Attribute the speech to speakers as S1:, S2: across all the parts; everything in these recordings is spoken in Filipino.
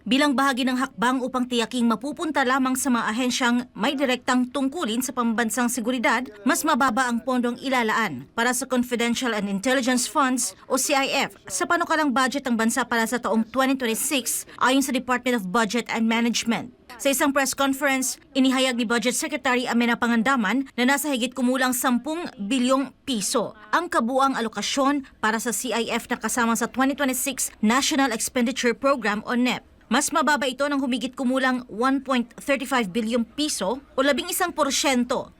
S1: bilang bahagi ng hakbang upang tiyaking mapupunta lamang sa mga ahensyang may direktang tungkulin sa pambansang seguridad, mas mababa ang pondong ilalaan para sa Confidential and Intelligence Funds o CIF sa panukalang budget ng bansa para sa taong 2026 ayon sa Department of Budget and Management. Sa isang press conference, inihayag ni Budget Secretary Amenah Pangandaman na nasa higit kumulang 10 bilyong piso ang kabuang alokasyon para sa CIF na kasama sa 2026 National Expenditure Program o NEP. Mas mababa ito ng humigit kumulang 1.35 bilyong piso o 11%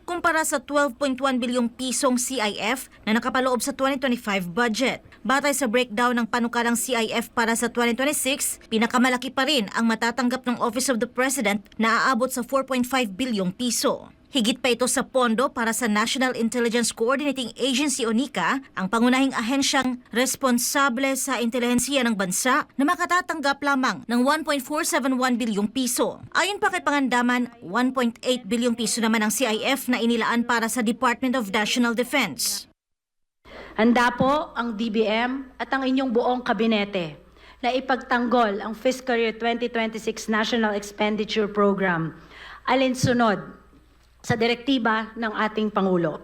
S1: kumpara sa 12.1 bilyong pisong CIF na nakapaloob sa 2025 budget. Batay sa breakdown ng panukalang CIF para sa 2026, pinakamalaki pa rin ang matatanggap ng Office of the President na aabot sa 4.5 bilyong piso. Higit pa ito sa pondo para sa National Intelligence Coordinating Agency o NICA, ang pangunahing ahensyang responsable sa intelihensiya ng bansa na makatatanggap lamang ng 1.471 bilyong piso. Ayon pa kay Pangandaman, 1.8 bilyong piso naman ang CIF na inilaan para sa Department of National Defense.
S2: Handa po ang DBM at ang inyong buong kabinete na ipagtanggol ang Fiscal Year 2026 National Expenditure Program alinsunod sa direktiba ng ating Pangulo,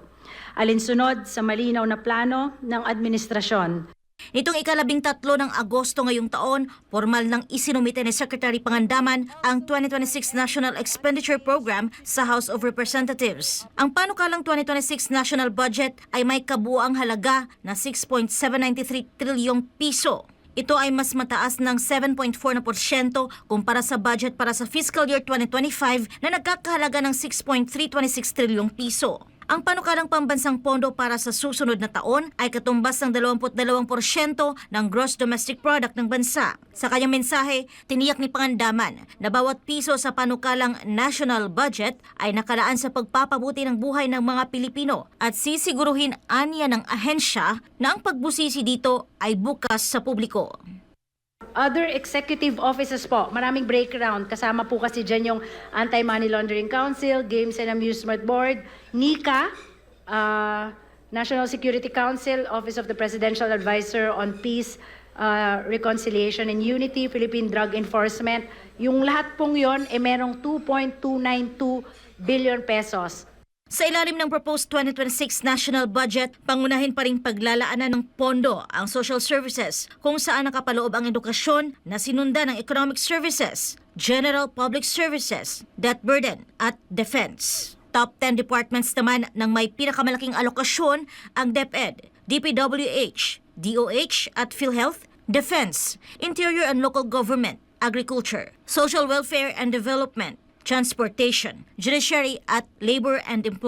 S2: alinsunod sa malinaw na plano ng administrasyon.
S1: Nitong ika-13 ng Agosto ngayong taon, formal nang isinumite ni Secretary Pangandaman ang 2026 National Expenditure Program sa House of Representatives. Ang panukalang 2026 National Budget ay may kabuuang halaga na 6.793 trilyong piso. Ito ay mas mataas ng 7.4% kumpara sa budget para sa fiscal year 2025 na nagkakahalaga ng 6.326 trilyong piso. Ang panukalang pambansang pondo para sa susunod na taon ay katumbas ng 22% ng gross domestic product ng bansa. Sa kanyang mensahe, tiniyak ni Pangandaman na bawat piso sa panukalang national budget ay nakalaan sa pagpapabuti ng buhay ng mga Pilipino at sisiguruhin anya ng ahensya na ang pagbusisi dito ay bukas sa publiko.
S2: Other executive offices po, maraming breakdown. Kasama po kasi dyan yung Anti-Money Laundering Council, Games and Amusement Board, NICA, National Security Council, Office of the Presidential Advisor on Peace, Reconciliation and Unity, Philippine Drug Enforcement. Yung lahat pong yon merong 2.292 billion pesos.
S1: Sa ilalim ng proposed 2026 national budget, pangunahin pa rin paglalaanan ng pondo ang social services kung saan nakapaloob ang edukasyon na sinundan ng economic services, general public services, debt burden at defense. Top 10 departments naman ng may pinakamalaking alokasyon ang DepEd, DPWH, DOH at PhilHealth, Defense, Interior and Local Government, Agriculture, Social Welfare and Development, Transportation, Judiciary at Labor and Employment.